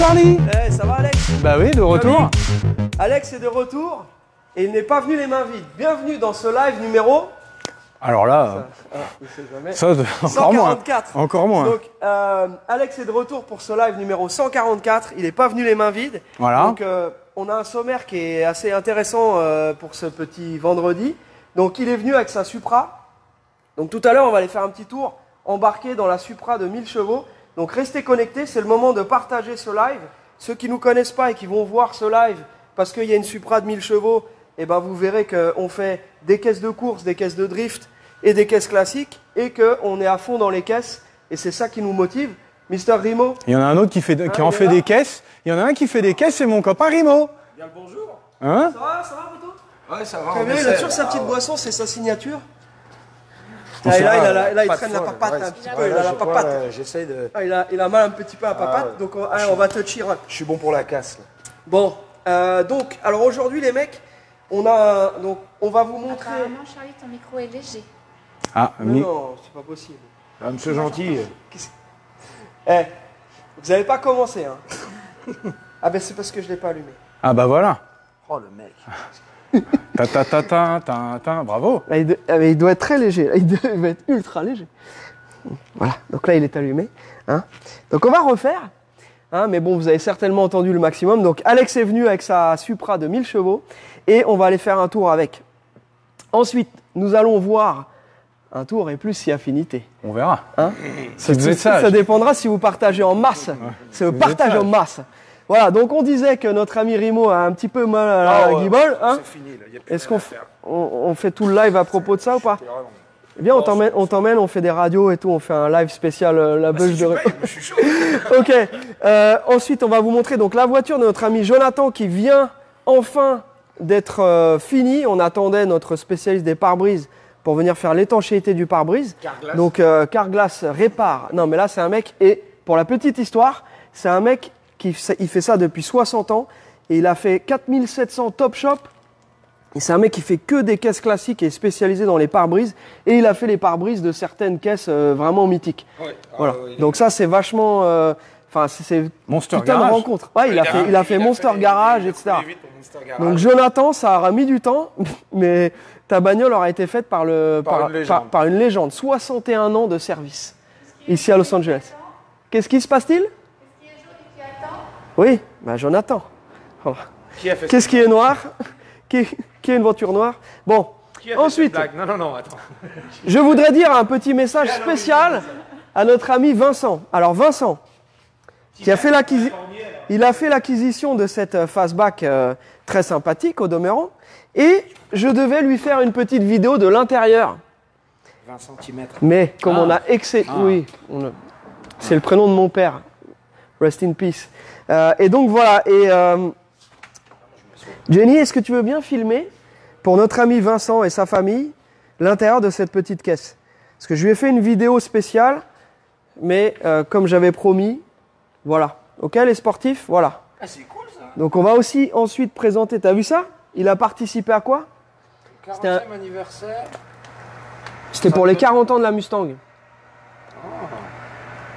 Charlie. Eh, ça va Alex? Bah oui, de retour. Alex est de retour et il n'est pas venu les mains vides. Bienvenue dans ce live numéro... Alors là, ça, encore moins. 144. Encore moins. Donc, Alex est de retour pour ce live numéro 144. Il n'est pas venu les mains vides. Voilà. Donc, on a un sommaire qui est assez intéressant pour ce petit vendredi. Donc, il est venu avec sa Supra. Donc, tout à l'heure, on va aller faire un petit tour embarqué dans la Supra de 1000 chevaux. Donc, restez connectés. C'est le moment de partager ce live. Ceux qui ne nous connaissent pas et qui vont voir ce live parce qu'il y a une Supra de 1000 chevaux, eh ben, vous verrez qu'on fait des caisses de course, des caisses de drift et des caisses classiques et qu'on est à fond dans les caisses et c'est ça qui nous motive. Mister Rimo. Il y en a un autre qui en fait des caisses. Il y en a un qui fait des caisses, c'est mon copain Rimo. Bien le bonjour. Hein? Ça va, Poto? Ouais, ça va. Très bien, il a toujours sa petite boisson, c'est sa signature. Ah, et là, il traîne la papate un petit peu, il a la papate. J'essaye de... Ah, il a mal un petit peu à la papate, donc on va te cheer up. Je suis bon pour la casse. Là. Bon, donc, alors aujourd'hui les mecs, on va vous montrer... Apparemment, Charlie, ton micro est léger. Ah, Non, c'est pas possible. Ah, monsieur gentil. Eh, vous n'avez pas commencé, hein. Ah ben c'est parce que je l'ai pas allumé. Ah bah voilà. Oh le mec. Bravo. Là, il doit être très léger, là, il doit être ultra léger. Voilà, donc là il est allumé. Hein. Donc on va refaire, hein, mais bon vous avez certainement entendu le maximum. Donc Alex est venu avec sa Supra de 1000 chevaux et on va aller faire un tour avec. Ensuite, nous allons voir un tour et plus si affinité. On verra. Hein Si vous êtes sage. Ça dépendra si vous partagez en masse. Ouais. C'est le partage en masse. Voilà, donc on disait que notre ami Rimo a un petit peu mal à la guibole. Hein. C'est fini, là. Est-ce qu'on fait tout le live à propos de ça ou pas? Eh bien, on t'emmène, on fait des radios et tout, on fait un live spécial la bûche de... Je suis chaud. Ok, ensuite on va vous montrer donc la voiture de notre ami Jonathan qui vient enfin d'être finie. On attendait notre spécialiste des pare-brises pour venir faire l'étanchéité du pare-brise. Carglass. Donc Carglass répare. Non mais là c'est un mec, et pour la petite histoire, c'est un mec il fait ça depuis 60 ans et il a fait 4700 Top Shop. Et c'est un mec qui fait que des caisses classiques et est spécialisé dans les pare-brises. Et il a fait les pare-brises de certaines caisses vraiment mythiques. Ouais. Voilà. Donc ça c'est vachement... Enfin c'est Monster putain de Garage. rencontre. Ouais, il a fait Monster Garage, etc. Donc Jonathan, ça aura mis du temps, mais ta bagnole aura été faite par une légende. 61 ans de service ici à Los Angeles. Qu'est-ce qui se passe-t-il? Oui, bah Jonathan. Voilà. Qui a fait Qu'est-ce qui est noir? Qui est une voiture noire? Bon, ensuite, Non, attends. je voudrais dire un petit message spécial à notre ami Vincent. Alors Vincent, qui a fait l'acquisition de cette fastback très sympathique au demeurant, et je devais lui faire une petite vidéo de l'intérieur. 20 cm. Mais comme on a oui, c'est le prénom de mon père. Rest in peace. Et donc voilà. Et Jenny, est-ce que tu veux bien filmer pour notre ami Vincent et sa famille l'intérieur de cette petite caisse? Parce que je lui ai fait une vidéo spéciale, mais comme j'avais promis, voilà. Ok, les sportifs, voilà. Ah, c'est cool ça. Donc on va aussi ensuite présenter. T'as vu ça? Il a participé à quoi? 40e anniversaire. C'était pour les 40 ans de la Mustang. Oh.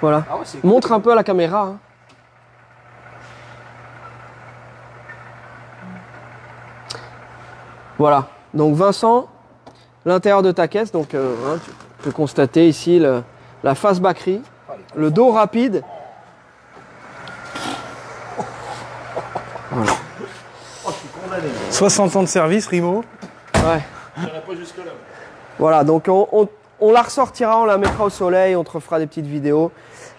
Voilà. Ah ouais, c'est cool. Montre un peu à la caméra. Hein. Voilà. Donc Vincent, l'intérieur de ta caisse. Donc hein, tu peux constater ici la fastbackerie, le dos rapide. Voilà. 60 ans de service, Rimo. Ouais. J'irai pas jusque-là. Voilà, donc on la ressortira, on la mettra au soleil, on te refera des petites vidéos.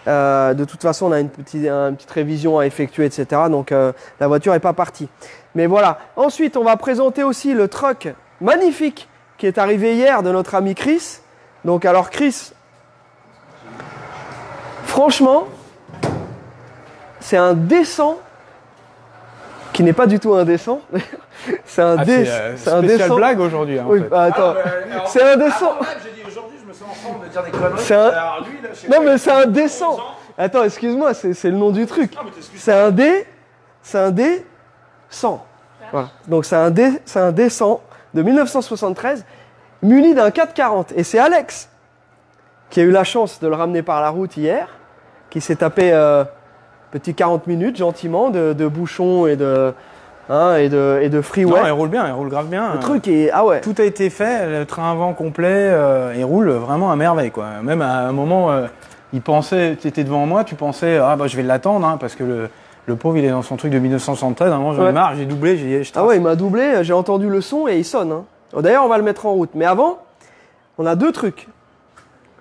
De toute façon, on a une petite révision à effectuer, etc. Donc la voiture n'est pas partie. Mais voilà. Ensuite, on va présenter aussi le truck magnifique qui est arrivé hier de notre ami Chris. Donc alors Chris, franchement, c'est un D100 qui n'est pas du tout indécent. C'est un spécial blague aujourd'hui. Hein, oui, en fait. bah, attends. C'est un décent. J'ai dit aujourd'hui, je me sens en forme de dire des conneries. C'est un... Alors, lui, là, je sais Non, pas, mais c'est un D100. 11 ans. Attends, excuse-moi, c'est le nom du truc. Ah, mais t'excuses C'est un D100. Voilà. Donc c'est un D100 de 1973 muni d'un 440. Et c'est Alex qui a eu la chance de le ramener par la route hier, qui s'est tapé Petit 40 minutes, gentiment, de bouchons et de freeway. Non, il roule bien, il roule grave bien. Le truc est... Ah ouais. Tout a été fait, le train avant complet, il roule vraiment à merveille, quoi. Même à un moment, il pensait, tu étais devant moi, tu pensais, ah bah je vais l'attendre, hein, parce que le pauvre, il est dans son truc de 1973, à un moment j'en ai marre, j'ai doublé, j'ai dit, je trace. Ah ouais, il m'a doublé, j'ai entendu le son et il sonne. Hein. D'ailleurs, on va le mettre en route. Mais avant, on a 2 trucs.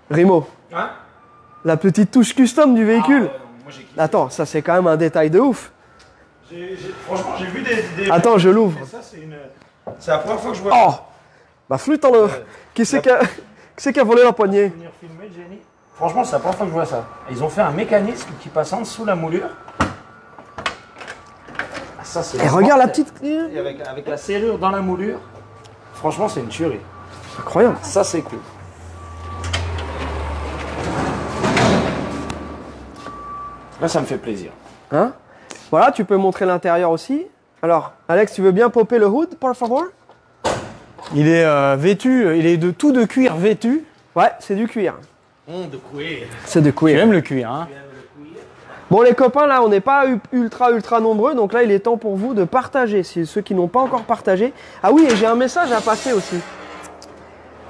Rimo, Hein? la petite touche custom du véhicule. Moi, j'ai kiffé. Attends, ça c'est quand même un détail de ouf. Franchement, j'ai vu des... Attends, je l'ouvre. Mais ça, c'est la première fois que je vois Oh bah flûte en le... Qui c'est qui a volé la poignée? venir filmer, Jenny. Franchement, c'est la première fois que je vois ça. Ils ont fait un mécanisme qui passe en dessous la moulure. Ah, ça, c'est Et regarde la petite... Et avec la serrure dans la moulure. Franchement, c'est une tuerie. Incroyable. Ça, c'est cool. Là, ça me fait plaisir. Hein? Voilà, tu peux montrer l'intérieur aussi. Alors, Alex, tu veux bien popper le hood, por favor? Il est vêtu, il est tout de cuir vêtu. Ouais, c'est du cuir. De cuir. C'est de Tu cuir. aimes le cuir, hein? Bon les copains, là on n'est pas ultra nombreux, donc là il est temps pour vous de partager, ceux qui n'ont pas encore partagé. Ah oui, et j'ai un message à passer aussi.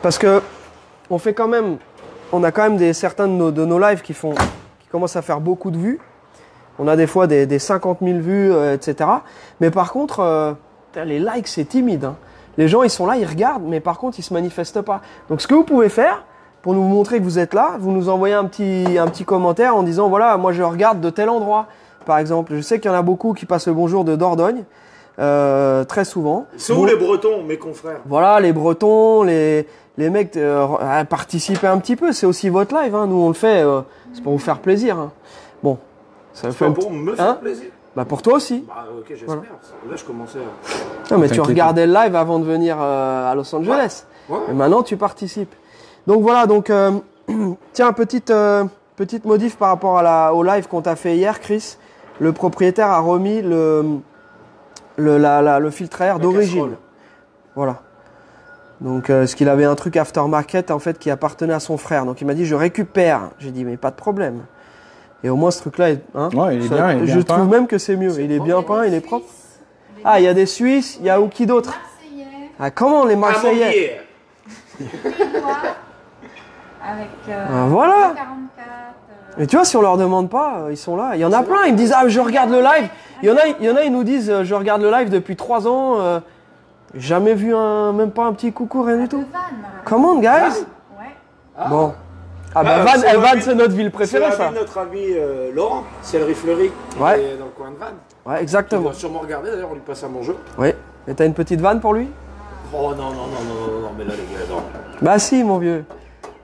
Parce que on a quand même certains de nos lives qui commencent à faire beaucoup de vues. On a des fois des 50 000 vues, etc. Mais par contre, les likes c'est timide. Hein. Les gens ils sont là, ils regardent, mais par contre ils se manifestent pas. Donc ce que vous pouvez faire, pour nous montrer que vous êtes là, vous nous envoyez un petit commentaire en disant voilà, moi je regarde de tel endroit. Par exemple, je sais qu'il y en a beaucoup qui passent le bonjour de Dordogne, très souvent. C'est où les Bretons, mes confrères? Voilà, les Bretons, les mecs, participez un petit peu, c'est aussi votre live. Hein. Nous on le fait, c'est pour vous faire plaisir. Hein. Bon, ça C'est fait pas pour me faire plaisir. Bah pour toi aussi. Bah ok, j'espère. Voilà. Là, je commençais à... Non mais tu T'inquiète. regardais le live avant de venir à Los Angeles. Ouais. Et maintenant tu participes. Donc voilà, donc tiens, petite modif par rapport au live qu'on t'a fait hier, Chris. Le propriétaire a remis le filtre à air d'origine. casserole. Voilà. Donc parce qu'il avait un truc aftermarket en fait qui appartenait à son frère. Donc il m'a dit je récupère. J'ai dit mais pas de problème. Et au moins ce truc-là, hein, Ouais, il est bien, il est bien je peint. trouve même que c'est mieux. Il est bien peint, il est propre. Ah, il y a des Suisses, il y a où qui d'autre? Marseillais, Ah comment les Marseillais? avec Ah, voilà. 44. Mais tu vois, si on leur demande pas, ils sont là. Il y en a plein, ils me disent ah je regarde le live. Il y en a, ils nous disent je regarde le live depuis 3 ans. Jamais vu même pas un petit coucou, rien du tout. Come on, guys. Ouais. Bon. Ah bah Ah, Vannes, c'est Vannes, la c'est notre ville C'est préférée, la ça. vie de notre ami Laurent, c'est le Rifleury, qui Ouais. est dans le coin de Vannes. Ouais, Il exactement. doit sûrement regarder, d'ailleurs, on lui passe un bonjour. Oui. Et t'as une petite vanne pour lui? Oh non, mais là, les gars, non. Bah si, mon vieux.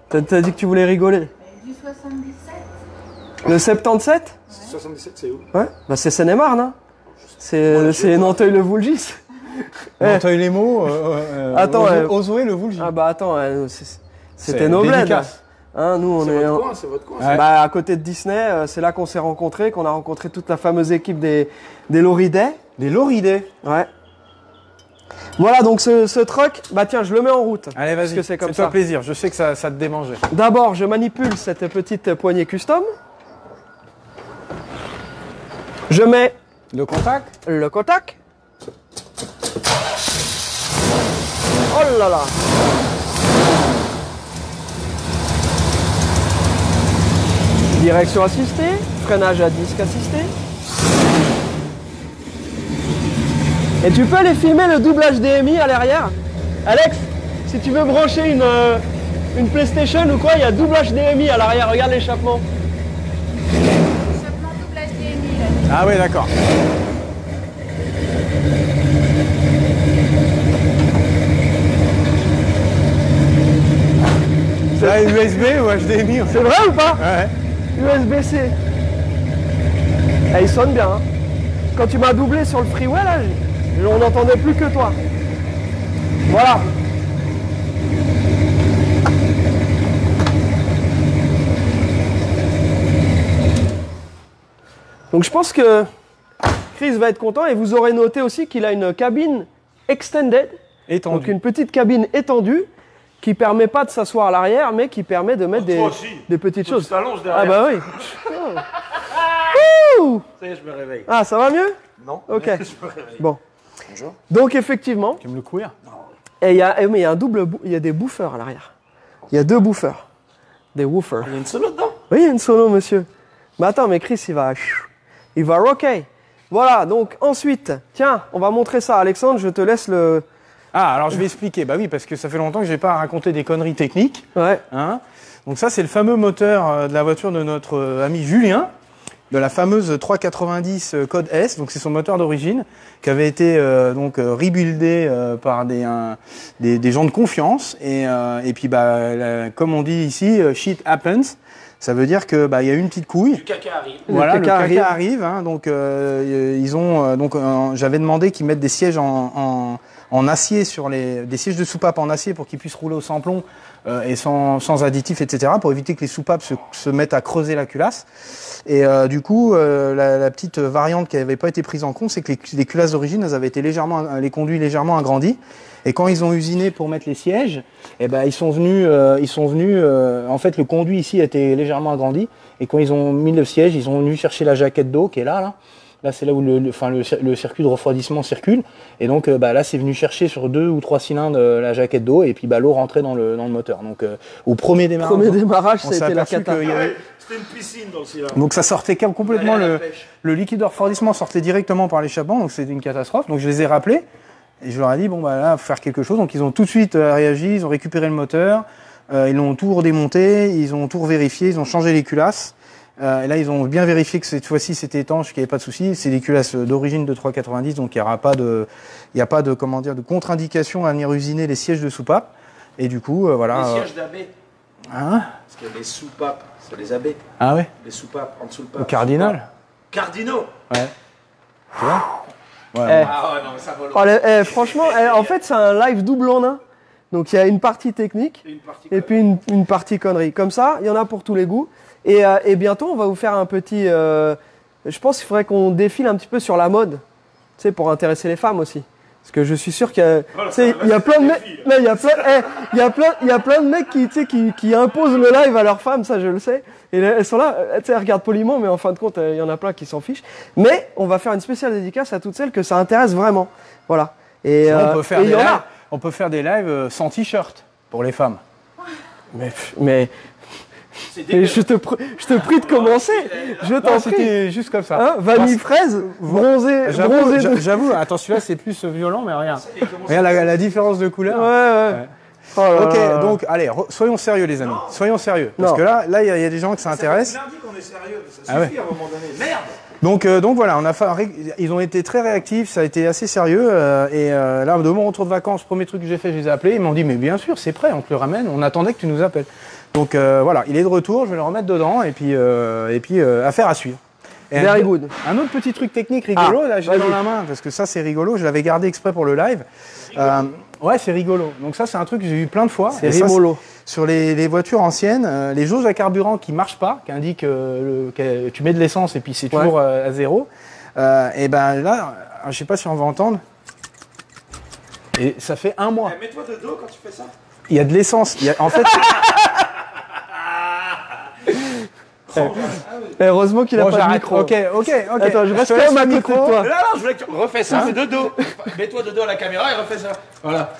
T'as dit que tu voulais rigoler. Du 77. Le 77? 77, c'est où? Ouais. Bah c'est Seine-et-Marne, hein. C'est Nanteuil-le-Voulgis. Nanteuil les mots, Attends, Ozoé le Voulgy. Ah bah attends, c'était C'est nos bleds. dédicace. Hein, nous on C'est est. votre coin, c'est votre coin. Ouais. Bah à côté de Disney, c'est là qu'on s'est rencontrés, qu'on a rencontré toute la fameuse équipe des Loridais. Des Loridais. Ouais. Voilà donc ce truck, bah tiens, je le mets en route. Allez, Parce vas-y, que c'est comme fais-toi ça. plaisir, je sais que ça te démangeait. D'abord, je manipule cette petite poignée custom. Je mets Le contact. le contact. Oh là là. Direction assistée, freinage à disque assisté. Et tu peux aller filmer le double HDMI à l'arrière. Alex, si tu veux brancher une PlayStation ou quoi, il y a double HDMI à l'arrière, regarde l'échappement. Échappement double HDMI là. Ah oui, d'accord. C'est USB ou HDMI? C'est vrai ou pas? Ouais. USB-C. Eh, il sonne bien. Hein. Quand tu m'as doublé sur le freeway, là, on n'entendait plus que toi. Voilà. Donc je pense que Chris va être content et vous aurez noté aussi qu'il a une cabine extended. Étendu. Donc une petite cabine étendue qui permet pas de s'asseoir à l'arrière mais qui permet de mettre Toi aussi. des petites Toi, choses. tu t'allonges Ah derrière. bah oui. Wouh! Ça y est, je me réveille. Ah, ça va mieux? Non. Ok. Mais je me réveille. Bon. Bonjour. Donc effectivement, Tu aimes le courir? et mais il y a un double, il y a des bouffeurs à l'arrière. Il y a 2 bouffeurs. Des woofers. Il y a une solo dedans. Oui, il y a une solo, monsieur. Mais attends, mais Chris, il va rocker. Voilà, donc ensuite, tiens, on va montrer ça. Alexandre, je te laisse le... Ah, alors je vais expliquer. Bah oui, parce que ça fait longtemps que j'ai pas raconté des conneries techniques. Ouais. Hein. Donc ça, c'est le fameux moteur de la voiture de notre ami Julien, de la fameuse 390 code S. Donc c'est son moteur d'origine qui avait été rebuildé par des gens de confiance. Et puis comme on dit ici, shit happens. Ça veut dire que il y a eu une petite couille. Du caca arrive. Voilà, le caca caca arrive. Hein, donc ils ont j'avais demandé qu'ils mettent des sièges en acier sur des sièges de soupape en acier pour qu'ils puissent rouler au sans-plomb et sans additifs, etc. pour éviter que les soupapes se mettent à creuser la culasse. Et du coup, la petite variante qui n'avait pas été prise en compte, c'est que les culasses d'origine, elles avaient été les conduits légèrement agrandis. Et quand ils ont usiné pour mettre les sièges, ils sont venus. En fait, le conduit ici a été légèrement agrandi. Et quand ils ont mis le siège, ils ont venu chercher la jaquette d'eau qui est là. Là, c'est là où le circuit de refroidissement circule. Et donc, là, c'est venu chercher sur 2 ou 3 cylindres la jaquette d'eau. Et puis, l'eau rentrait dans le moteur. Donc, au premier démarrage, ça a été la cata. C'était une piscine dans le cylindre. donc ça sortait complètement, Allez, à la pêche. le liquide de refroidissement sortait directement par l'échappement. Donc, c'était une catastrophe. Donc, je les ai rappelés. Et je leur ai dit, là, faut faire quelque chose. Donc, ils ont tout de suite réagi. Ils ont récupéré le moteur. Ils l'ont tout redémonté. Ils ont tout vérifié. Ils ont changé les culasses. Et là, ils ont bien vérifié que cette fois-ci, c'était étanche, qu'il n'y avait pas de souci. C'est des culasses d'origine de 390, donc il n'y a pas de contre-indication à venir usiner les sièges de soupape. Et du coup, voilà. Les sièges d'abbé. Hein? Parce que les soupapes, c'est les abbés. Ah ouais? Les soupapes, en dessous le pape. Au cardinal? Cardinaux. Ouais. Tu vois? Ouais. Eh. Ah ouais, non, mais ça vole. Franchement, en fait, c'est un live double en un. Donc il y a une partie technique Une partie et puis une partie connerie. Comme ça, il y en a pour tous les goûts. Et bientôt, on va vous faire un petit... je pense qu'il faudrait qu'on défile un petit peu sur la mode, tu sais, pour intéresser les femmes aussi. Parce que je suis sûr qu'il y a, tu sais, il y a plein de mecs, mais il y a plein de mecs qui imposent le live à leurs femmes, ça je le sais. Et elles sont là, tu sais, elles regardent poliment, mais en fin de compte, il y en a plein qui s'en fichent. Mais on va faire une spéciale dédicace à toutes celles que ça intéresse vraiment. Voilà. Et Sinon, il y en a. on peut faire des lives sans t-shirt pour les femmes. Mais et je te prie de commencer. Je t'en prie. C'était juste comme ça. Hein, vanille fraise, bronzé. J'avoue, attends, celui-là c'est plus violent, mais regarde. Regarde la différence de couleur. Ouais. Oh là Ok, là. donc allez, soyons sérieux les amis. Soyons sérieux. Parce Non. que là, il y a des gens que ça intéresse. C'est lundi qu'on est sérieux, ça Ah ouais. suffit à un moment donné. Merde. Donc voilà, ils ont été très réactifs, ça a été assez sérieux. Là, de mon retour de vacances, premier truc que j'ai fait, je les ai appelés. Ils m'ont dit, mais bien sûr, c'est prêt, on te le ramène. On attendait que tu nous appelles. Donc voilà, il est de retour, je vais le remettre dedans et puis affaire à suivre. Et Very good. Un autre petit truc technique rigolo, là, je l'ai dans la main parce que ça c'est rigolo. Je l'avais gardé exprès pour le live. Ouais, c'est rigolo. Donc ça, c'est un truc que j'ai eu plein de fois. C'est Et ça, rigolo. sur les voitures anciennes, les jauges à carburant qui marchent pas, qui indiquent que tu mets de l'essence et puis c'est toujours à zéro. Et ben là, je sais pas si on va entendre. Et ça fait un mois. Mets-toi de dos quand tu fais ça. Il y a de l'essence. En fait. Heureusement qu'il a Bon, pas de j'arrête. micro. Ok. Attends, je reste te quand laisse même à le côté de toi. Non, je voulais que tu refais ça. Fais de dos. Mets-toi de dos à la caméra et refais ça. Voilà.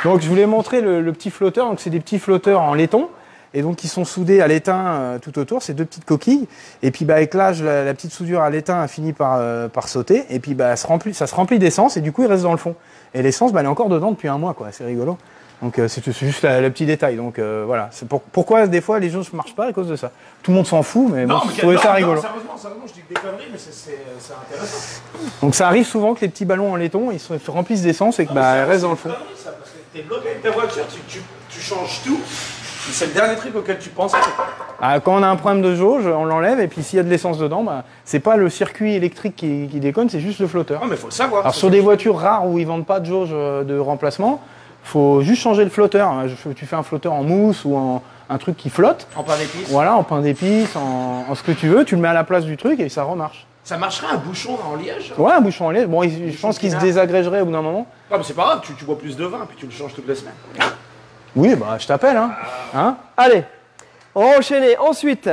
Donc je voulais montrer le petit flotteur. Donc c'est des petits flotteurs en laiton. Et donc ils sont soudés à l'étain tout autour, c'est 2 petites coquilles. Et puis avec l'âge, la petite soudure à l'étain a fini par sauter. Et puis ça se remplit d'essence et du coup il reste dans le fond. Et l'essence, elle est encore dedans depuis un mois, quoi. C'est rigolo. Donc c'est juste le petit détail. Donc voilà. C'est pourquoi des fois les choses ne marchent pas à cause de ça. Tout le monde s'en fout, mais bon, je trouvais ça rigolo. Sérieusement, je dis que des conneries, mais c'est intéressant. Donc ça arrive souvent que les petits ballons en laiton, ils se remplissent d'essence et que elles restent dans le fond. Ça, parce que t'es bloqué avec ta voiture, tu changes tout. C'est le dernier truc auquel tu penses. Ah, quand on a un problème de jauge, on l'enlève et puis s'il y a de l'essence dedans, c'est pas le circuit électrique qui déconne, c'est juste le flotteur. Ah, mais faut le savoir. Alors sur des voitures rares où ils vendent pas de jauge de remplacement, faut juste changer le flotteur. Tu fais un flotteur en mousse ou un truc qui flotte. En pain d'épices. Voilà, en pain d'épices, en ce que tu veux, tu le mets à la place du truc et ça remarche. Ça marcherait un bouchon en liège? Ouais, un bouchon en liège. Bon, je pense qu'il se désagrégerait au bout d'un moment. Ah, mais c'est pas grave, tu bois plus de vin puis tu le changes toutes les semaines. Oui, bah je t'appelle, hein. Allez, on va enchaîner. Ensuite,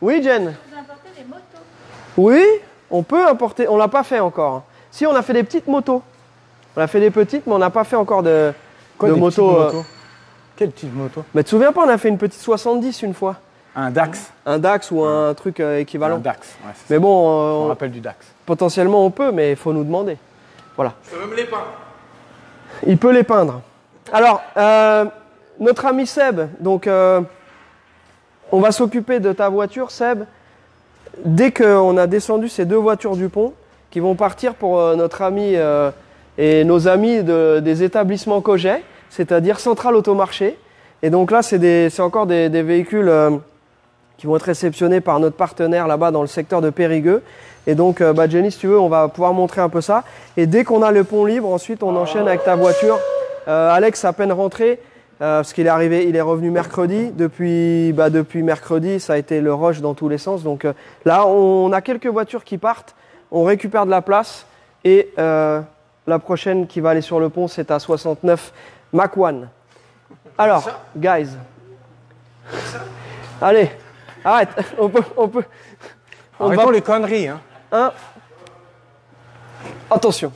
oui, Jen. Plus important Oui, on peut importer. On l'a pas fait encore. Si, on a fait des petites motos. On a fait des petites, mais on n'a pas fait encore de Quoi, des petites motos. motos Quelle petite moto? Mais tu te souviens pas, on a fait une petite 70 une fois. Un Dax. Un Dax ou un truc équivalent. Un Dax, ouais, c'est Mais ça. bon, On rappelle du Dax. potentiellement on peut, mais il faut nous demander. Voilà. Je peux même les peindre. Il peut les peindre. Alors, notre ami Seb, donc on va s'occuper de ta voiture, Seb. Dès qu'on a descendu ces 2 voitures du pont, qui vont partir pour notre ami et nos amis des établissements Coget, c'est-à-dire Centrale Automarché. Et donc là, c'est encore des véhicules qui vont être réceptionnés par notre partenaire là-bas dans le secteur de Périgueux. Et donc, Jenny, si tu veux, on va pouvoir montrer un peu ça. Et dès qu'on a le pont libre, ensuite, on enchaîne avec ta voiture. Alex, à peine rentré, parce qu'il est arrivé, il est revenu mercredi. Depuis mercredi, ça a été le rush dans tous les sens. Donc là, on a quelques voitures qui partent. On récupère de la place. Et la prochaine qui va aller sur le pont, c'est à 69 Mach 1. Alors, guys. Allez, arrête. On peut. Arrêtons les conneries. Hein. Attention.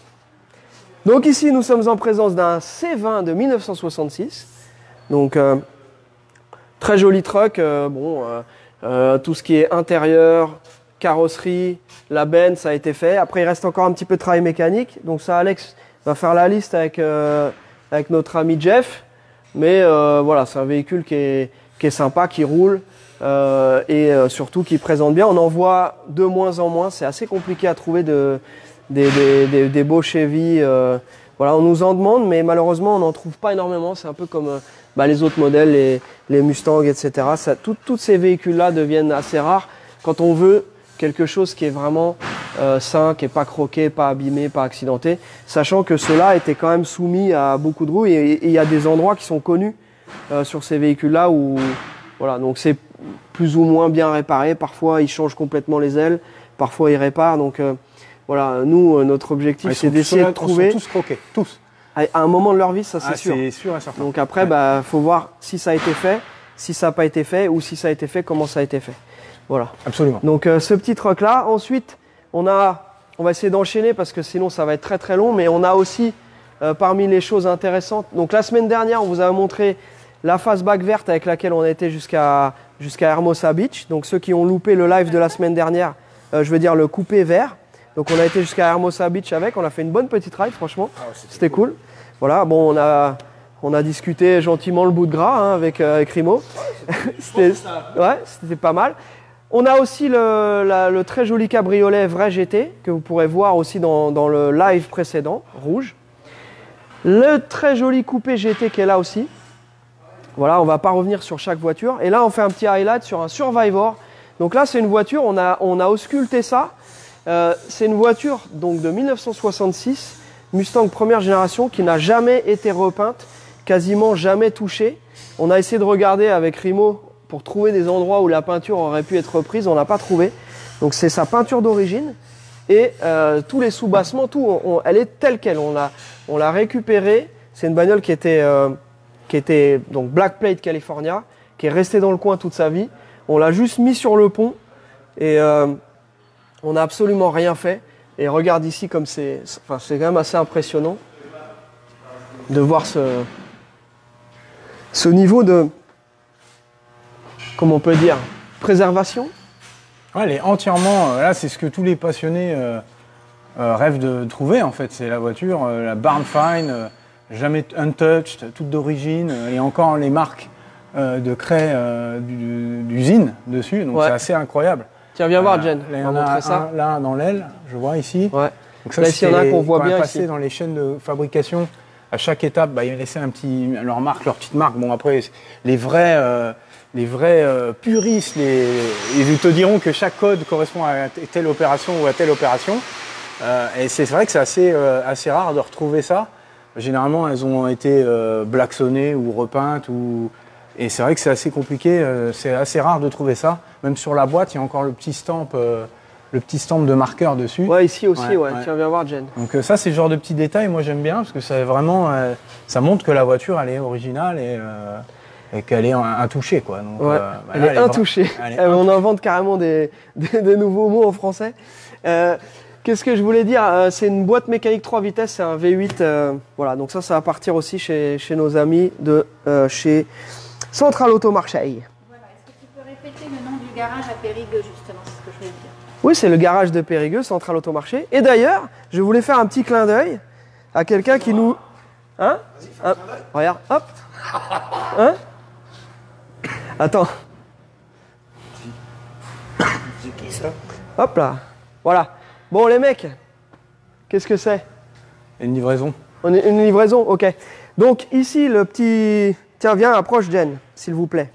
Donc ici, nous sommes en présence d'un C20 de 1966. Donc, très joli truck. Tout ce qui est intérieur, carrosserie, la benne, ça a été fait. Après, il reste encore un petit peu de travail mécanique. Donc ça, Alex va faire la liste avec notre ami Jeff. Mais voilà, c'est un véhicule qui est sympa, qui roule et surtout qui présente bien. On en voit de moins en moins. C'est assez compliqué à trouver des beaux Chevy. Voilà, on nous en demande, mais malheureusement, on n'en trouve pas énormément. C'est un peu comme les autres modèles, les Mustangs, etc. Tous ces véhicules-là deviennent assez rares quand on veut quelque chose qui est vraiment sain, qui n'est pas croqué, pas abîmé, pas accidenté, sachant que ceux-là étaient quand même soumis à beaucoup de rouille et il y a des endroits qui sont connus sur ces véhicules-là où voilà, donc c'est plus ou moins bien réparé. Parfois, ils changent complètement les ailes, parfois ils réparent. Donc voilà, nous, notre objectif, c'est d'essayer de trouver. Ils sont tous croqués, tous. À un moment de leur vie, ça c'est sûr. C'est sûr et certain. Donc après, faut voir si ça a été fait, si ça n'a pas été fait, ou si ça a été fait, comment ça a été fait. Voilà. Absolument. Donc ce petit truck là. Ensuite, on va essayer d'enchaîner parce que sinon ça va être très très long. Mais on a aussi parmi les choses intéressantes. Donc la semaine dernière, on vous a montré la fastback verte avec laquelle on a été jusqu'à Hermosa Beach. Donc ceux qui ont loupé le live de la semaine dernière, je veux dire le coupé vert. Donc on a été jusqu'à Hermosa Beach avec. On a fait une bonne petite ride, franchement. C'était cool. Voilà. Bon, on a discuté gentiment le bout de gras avec Rimo. C'était pas mal. On a aussi le très joli cabriolet vrai GT que vous pourrez voir aussi dans le live précédent, rouge. Le très joli coupé GT qui est là aussi. Voilà, on va pas revenir sur chaque voiture. Et là, on fait un petit highlight sur un Survivor. Donc là, c'est une voiture, on a ausculté ça. C'est une voiture donc de 1966, Mustang première génération, qui n'a jamais été repeinte, quasiment jamais touchée. On a essayé de regarder avec Rimo pour trouver des endroits où la peinture aurait pu être reprise, on n'a pas trouvé. Donc c'est sa peinture d'origine et tous les sous-bassements, elle est telle qu'elle. On l'a récupérée. C'est une bagnole qui était donc Black Plate California, qui est restée dans le coin toute sa vie. On l'a juste mis sur le pont et on n'a absolument rien fait. Et regarde ici comme c'est quand même assez impressionnant de voir ce niveau de, comment on peut dire, préservation. Ouais, elle est entièrement. Là, c'est ce que tous les passionnés rêvent de trouver en fait. C'est la voiture, la barn fine, jamais untouched, toute d'origine, et encore les marques de craie d'usine dessus. Donc c'est assez incroyable. Tiens, viens voir, Jen. Là, il y en a un là dans l'aile, je vois ici. Ouais. Donc ça, là, ici, il y en a qu'on voit bien passé ici. dans les chaînes de fabrication. À chaque étape, ils laissaient leur petite marque. Bon, après, les vrais puristes, ils te diront que chaque code correspond à telle opération ou à telle opération. Et c'est vrai que c'est assez rare de retrouver ça. Généralement, elles ont été blacksonnées ou repeintes. Et c'est vrai que c'est assez compliqué. C'est assez rare de trouver ça. Même sur la boîte, il y a encore le petit stamp de marqueur dessus. Ouais, ici aussi, ouais. Tiens, viens voir, Jen. Donc ça, c'est le genre de petits détails, moi j'aime bien, parce que ça vraiment, ça montre que la voiture, elle est originale et et qu'elle est intouchée, quoi. Donc, Ouais, bah elle là, est intouchée. elle est On invente carrément des nouveaux mots en français. Qu'est-ce que je voulais dire? C'est une boîte mécanique 3 vitesses, c'est un V8. Voilà, donc ça va partir aussi chez nos amis de chez Central Auto Marseille. Voilà. Est-ce que tu peux répéter le nom du garage à Périgueux, justement, c'est ce que je voulais dire. Oui, c'est le garage de Périgueux, Central Auto Marché. Et d'ailleurs, je voulais faire un petit clin d'œil à quelqu'un qui nous... Hein? Regarde, hop. Hein? Attends. C'est qui ça? Hop là. Voilà. Bon, les mecs, qu'est-ce que c'est? une livraison. Une livraison, ok. Donc ici, le petit... Tiens, viens, approche Jen, s'il vous plaît.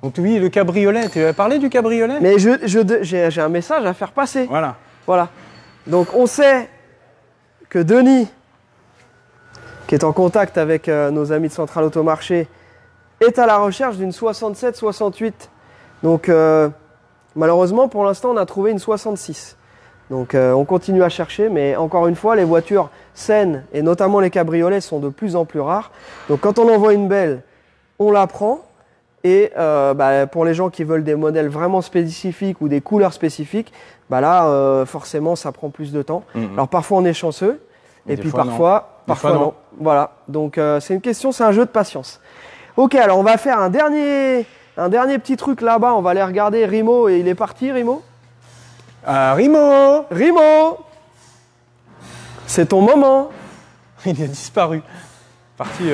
Donc oui, le cabriolet, tu as parlé du cabriolet? Mais j'ai un message à faire passer. Voilà. Voilà. Donc on sait que Denis, qui est en contact avec nos amis de Central Automarché, est à la recherche d'une 67-68. Donc malheureusement, pour l'instant, on a trouvé une 66. Donc on continue à chercher, mais encore une fois, les voitures saines, et notamment les cabriolets, sont de plus en plus rares. Donc quand on en voit une belle, on la prend. Et pour les gens qui veulent des modèles vraiment spécifiques ou des couleurs spécifiques, bah là, forcément, ça prend plus de temps. Alors parfois, on est chanceux, et Des puis fois, parfois non. Voilà, donc c'est une question, c'est un jeu de patience. Ok, alors on va faire un dernier petit truc là-bas. On va aller regarder Rimo, et il est parti, Rimo. Rimo! Rimo, c'est ton moment. Il a disparu. Parti.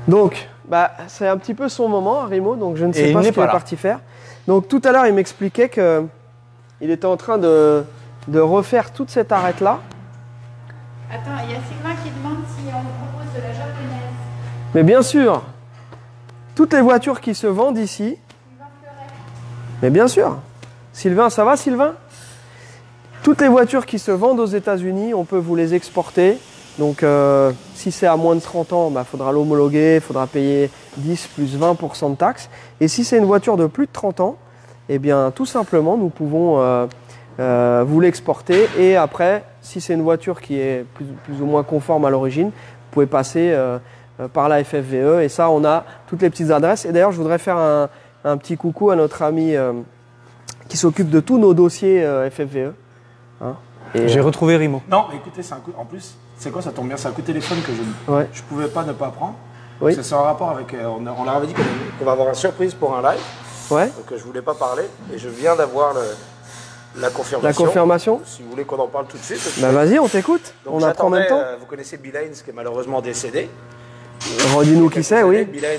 Donc, c'est un petit peu son moment, Rimo, donc je ne sais Et pas il ce n'est qu'il pas est là. parti faire. Donc tout à l'heure, il m'expliquait qu'il était en train de refaire toute cette arête-là. Attends, il y a Sylvain qui demande si on propose de la japonaise. Mais bien sûr, toutes les voitures qui se vendent ici, Sylvain Fleuret. mais bien sûr. Sylvain, ça va Sylvain? Toutes les voitures qui se vendent aux États-Unis, on peut vous les exporter. Donc si c'est à moins de 30 ans, il faudra l'homologuer, il faudra payer 10 plus 20% de taxes. Et si c'est une voiture de plus de 30 ans, eh bien tout simplement nous pouvons vous l'exporter. Et après, si c'est une voiture qui est plus ou moins conforme à l'origine, vous pouvez passer par la FFVE. Et ça, on a toutes les petites adresses. Et d'ailleurs, je voudrais faire un petit coucou à notre ami qui s'occupe de tous nos dossiers FFVE. Hein. Et, J'ai retrouvé Rimo. Non, mais écoutez, c'est un coup. En plus, c'est quoi, ça tombe bien, c'est un coup de téléphone que je pouvais pas ne pas prendre. Oui. C'est en rapport avec. On leur avait dit qu'on va avoir une surprise pour un live. Ouais. Donc je voulais pas parler. Et je viens d'avoir la confirmation. La confirmation. Si vous voulez qu'on en parle tout de suite. Bah vas-y, on t'écoute. Donc, On apprend en même temps. vous connaissez Bill Haynes qui est malheureusement décédé. Redis-nous qui c'est, oui. Bill Haynes,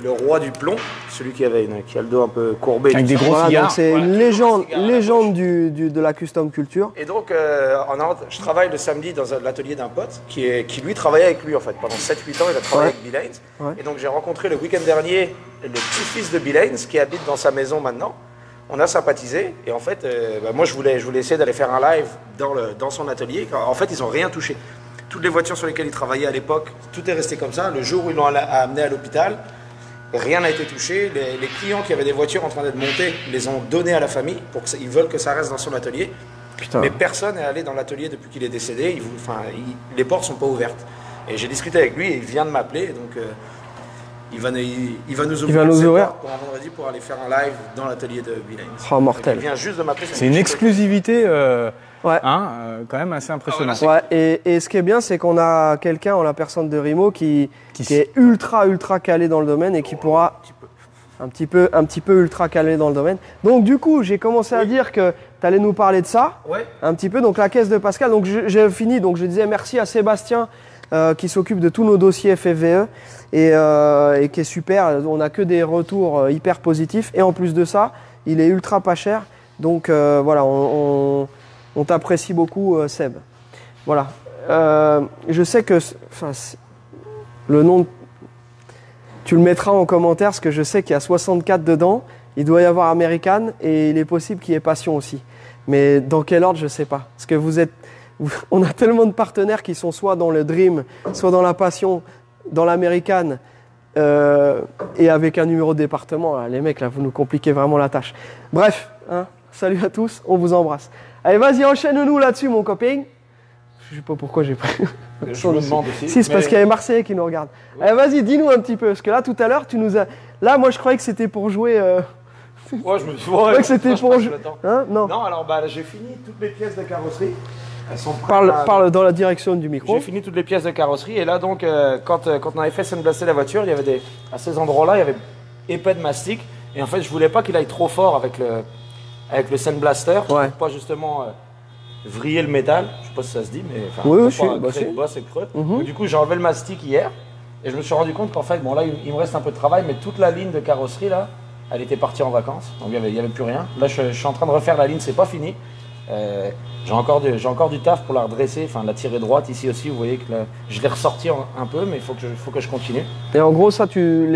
le roi du plomb, celui qui a le dos un peu courbé. Avec des gros Voilà, cigares. donc c'est Voilà, une toujours légende, un cigare à la légende de la custom culture. Et donc, je travaille le samedi dans l'atelier d'un pote qui lui travaillait avec lui en fait. Pendant 7-8 ans, il a travaillé Ouais. avec Bill Haynes. Ouais. Et donc, j'ai rencontré le week-end dernier le petit-fils de Bill Haynes qui habite dans sa maison maintenant. On a sympathisé et en fait, moi je voulais essayer d'aller faire un live dans son atelier. En fait, ils n'ont rien touché. Toutes les voitures sur lesquelles il travaillait à l'époque, tout est resté comme ça. Le jour où ils l'ont amené à l'hôpital, rien n'a été touché. Les clients qui avaient des voitures en train d'être montées les ont données à la famille pour qu'ils veulent que ça reste dans son atelier. Putain. Mais personne n'est allé dans l'atelier depuis qu'il est décédé. Les portes sont pas ouvertes. Et j'ai discuté avec lui et il vient de m'appeler. Donc il va nous ouvrir nous ses ouvrir. portes pour un vendredi pour aller faire un live dans l'atelier de Bill Haynes. Oh, mortel. Il vient juste de m'appeler. C'est une exclusivité Ouais. quand même assez impressionnante. Ouais, et ce qui est bien, c'est qu'on a quelqu'un en la personne de Rimo qui est ultra calé dans le domaine et qui pourra un petit peu ultra calé dans le domaine. Donc du coup, j'ai commencé à dire que tu allais nous parler de ça, Ouais. un petit peu. Donc la caisse de Pascal. Donc j'ai fini. Donc je disais merci à Sébastien qui s'occupe de tous nos dossiers FFVE et qui est super. On n'a que des retours hyper positifs. Et en plus de ça, il est ultra pas cher. Donc voilà, on t'apprécie beaucoup, Seb. Voilà. Je sais que le nom, tu le mettras en commentaire parce que je sais qu'il y a 64 dedans. Il doit y avoir American et il est possible qu'il y ait Passion aussi. Mais dans quel ordre, je ne sais pas. Parce que on a tellement de partenaires qui sont soit dans le Dream, soit dans la Passion, dans l'American et avec un numéro de département. Là, les mecs, là, vous nous compliquez vraiment la tâche. Bref, hein. Salut à tous, on vous embrasse. Allez, vas-y, enchaîne-nous là-dessus, mon copain. Je sais pas pourquoi j'ai pris. Je me demande aussi. Si, c'est parce qu'il y a les Marseillais qui nous regardent. Oui. Allez, vas-y, dis-nous un petit peu. Parce que là, tout à l'heure, tu nous as. Là, moi, je croyais que c'était pour jouer. Ouais, je me suis croyais que c'était pour jouer. Hein? Non. Non, alors bah, j'ai fini toutes les pièces de carrosserie. Elles sont prêtes Parle dans la direction du micro. J'ai fini toutes les pièces de carrosserie et là donc quand on avait fait sandblaster la voiture, il y avait à ces endroits-là, il y avait épais de mastic et en fait je voulais pas qu'il aille trop fort avec le sandblaster pour pas justement vriller le métal. Je sais pas si ça se dit mais enfin oui, pour pas créer de bosse et de creux. Donc, du coup j'ai enlevé le mastic hier et je me suis rendu compte qu'en fait bon là il me reste un peu de travail mais toute la ligne de carrosserie là, elle était partie en vacances donc il y avait plus rien. Là je suis en train de refaire la ligne, c'est pas fini. J'ai encore du taf pour la redresser, enfin la tirer droite ici aussi, vous voyez que je l'ai ressorti un peu mais il faut que je continue. Et en gros ça tu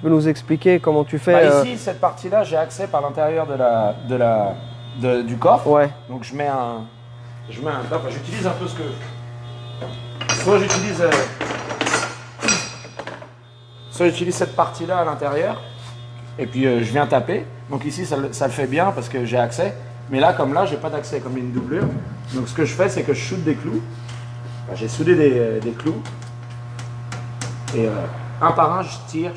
peux nous expliquer comment tu fais Ici cette partie là j'ai accès par l'intérieur du coffre. Ouais. Donc je mets un enfin, j'utilise un peu ce que soit j'utilise cette partie là à l'intérieur et puis je viens taper. Donc ici ça le fait bien parce que j'ai accès. Mais là, comme là, j'ai pas d'accès, comme il y a une doublure. Donc ce que je fais, c'est que je shoote des clous. Enfin, j'ai soudé des clous. Et un par un, je tire.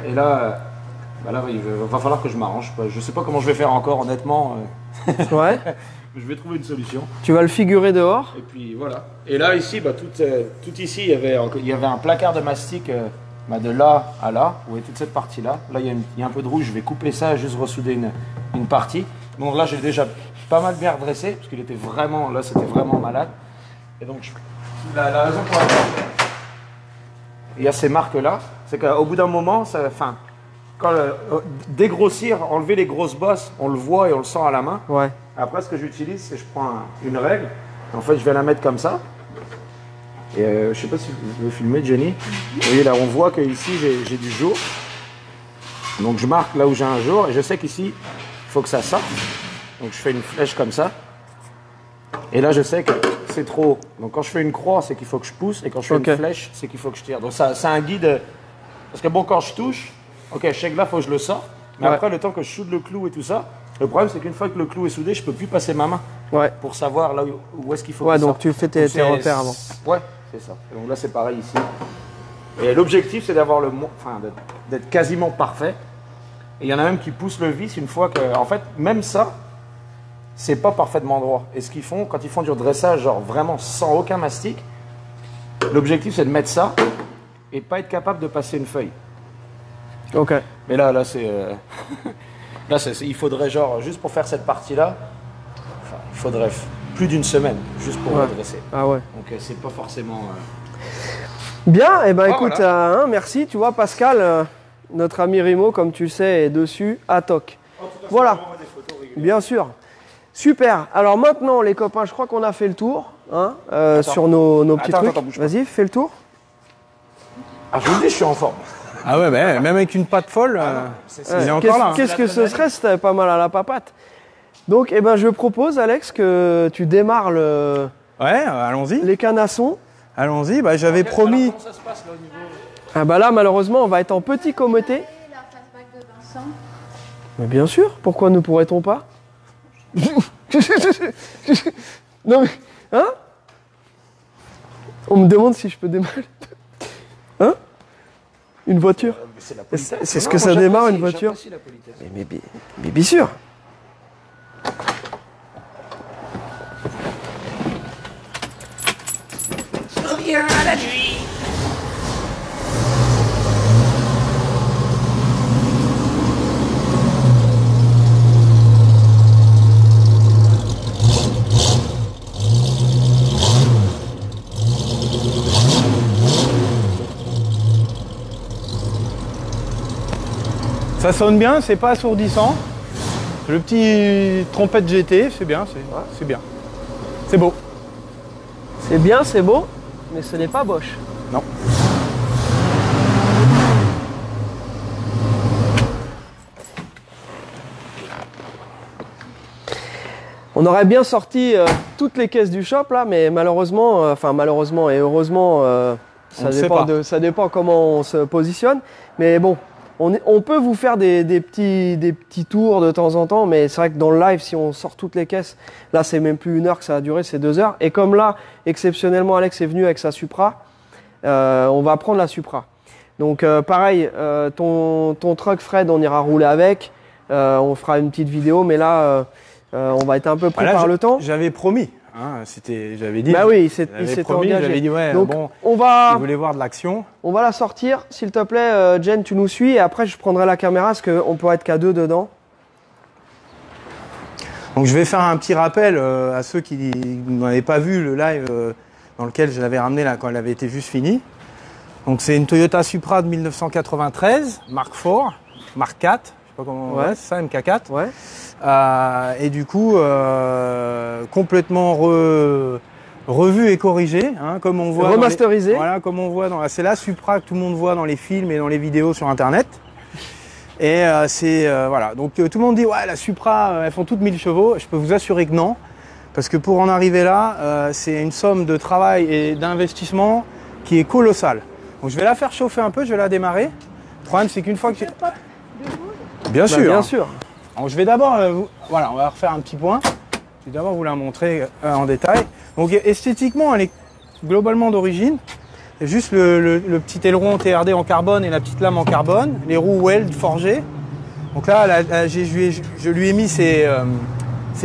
Et là, là il va falloir que je m'arrange. Je sais pas comment je vais faire encore, honnêtement. Ouais. Je vais trouver une solution. Tu vas le figurer dehors. Et puis voilà. Et là, ici, tout ici, il y avait un placard de mastic de là à là. Vous voyez toute cette partie-là. Là, il y a un peu de rouge. Je vais couper ça et juste ressouder une partie. Donc là, j'ai déjà pas mal bien redressé, parce qu'il était vraiment, là, c'était vraiment malade. Et donc, la raison pour laquelle il y a ces marques-là, c'est qu'au bout d'un moment, dégrossir, enlever les grosses bosses, on le voit et on le sent à la main. Ouais. Après, ce que j'utilise, c'est que je prends une règle. En fait, je vais la mettre comme ça. Et je sais pas si vous pouvez filmer, Jenny. Vous voyez, là, on voit qu'ici, j'ai du jour. Donc, je marque là où j'ai un jour, et je sais qu'ici, il faut que ça sorte. Donc je fais une flèche comme ça. Et là je sais que c'est trop haut. Donc quand je fais une croix, c'est qu'il faut que je pousse. Et quand je fais une flèche, c'est qu'il faut que je tire. Donc ça, c'est un guide. Parce que bon, quand je touche, ok, je sais que là, il faut que je le sorte. Mais après, le temps que je soude le clou et tout ça, le problème c'est qu'une fois que le clou est soudé, je peux plus passer ma main. Ouais. Pour savoir là où est-ce qu'il faut. Ouais, donc tu fais tes repères avant. Ouais, c'est ça. Et donc là c'est pareil ici. Et l'objectif c'est d'avoir d'être quasiment parfait. Et il y en a même qui poussent le vis une fois que, en fait, même ça, c'est pas parfaitement droit. Et ce qu'ils font, quand ils font du redressage, genre vraiment sans aucun mastic, l'objectif c'est de mettre ça et pas être capable de passer une feuille. Ok. Mais là c'est, il faudrait genre juste pour faire cette partie-là, il faudrait plus d'une semaine juste pour redresser. Ah ouais. Donc c'est pas forcément. Bien. Et ben écoute, voilà. Merci. Tu vois, Pascal. Notre ami Rimo, comme tu le sais, est dessus à toc. Voilà. Bien sûr. Super. Alors maintenant, les copains, je crois qu'on a fait le tour sur nos petits trucs. Vas-y, fais le tour. Ah, je vous le dis, je suis en forme. Ah ouais, même avec une patte folle, il est encore là. Qu'est-ce que ce serait si t'avais pas mal à la papate? Donc, eh ben, je propose, Alex, que tu démarres Ouais, allons-y. Les canassons. Allons-y. Bah, j'avais promis. Comment ça se passe là au niveau? Ah bah là, malheureusement, on va être en petit comité. La face-back de Vincent. Mais bien sûr, pourquoi ne pourrait-on pas? Non mais, hein? On me demande si je peux démarrer. Hein? Une voiture? C'est ce que ça démarre, une voiture? Mais bien sûr. Reviens à la nuit. Ça sonne bien, c'est pas assourdissant. Le petit trompette GT, c'est bien, c'est bien. C'est beau. C'est bien, c'est beau, mais ce n'est pas Bosch. Non. On aurait bien sorti toutes les caisses du shop là, mais malheureusement, malheureusement et heureusement, ça dépend comment on se positionne. Mais bon, On peut vous faire des petits tours de temps en temps, mais c'est vrai que dans le live, si on sort toutes les caisses, là c'est même plus 1 heure que ça a duré, c'est 2 heures. Et comme là, exceptionnellement, Alex est venu avec sa Supra, on va prendre la Supra. Donc pareil, ton truck Fred, on ira rouler avec, on fera une petite vidéo, mais là, on va être un peu pris par le temps. J'avais promis. Hein, j'avais dit. Bah oui, il s'était engagé. J'avais dit ouais. Donc, bon, je voulais voir de l'action. On va la sortir, s'il te plaît, Jen, tu nous suis et après je prendrai la caméra parce qu'on peut être qu'à 2 dedans. Donc je vais faire un petit rappel à ceux qui n'avaient pas vu le live dans lequel je l'avais ramené là quand elle avait été juste finie. Donc c'est une Toyota Supra de 1993, Mark IV, Mark IV, je sais pas comment. Ouais, c'est ça, MK4. Ouais. Et du coup, complètement revu et corrigé, hein, comme on voit. Remasterisé. Voilà, comme on voit c'est la Supra que tout le monde voit dans les films et dans les vidéos sur Internet. Et voilà. Donc tout le monde dit ouais, la Supra, elles font toutes 1000 chevaux. Je peux vous assurer que non, parce que pour en arriver là, c'est une somme de travail et d'investissement qui est colossale. Donc je vais la faire chauffer un peu, je vais la démarrer. Le problème, c'est qu'une fois que bien sûr. Bien sûr. Alors, je vais d'abord, voilà, on va refaire un petit point. Je vais d'abord vous la montrer en détail. Donc esthétiquement, elle est globalement d'origine. C'est juste le petit aileron TRD en carbone et la petite lame en carbone. Les roues Weld forgées. Donc là, je lui ai mis ses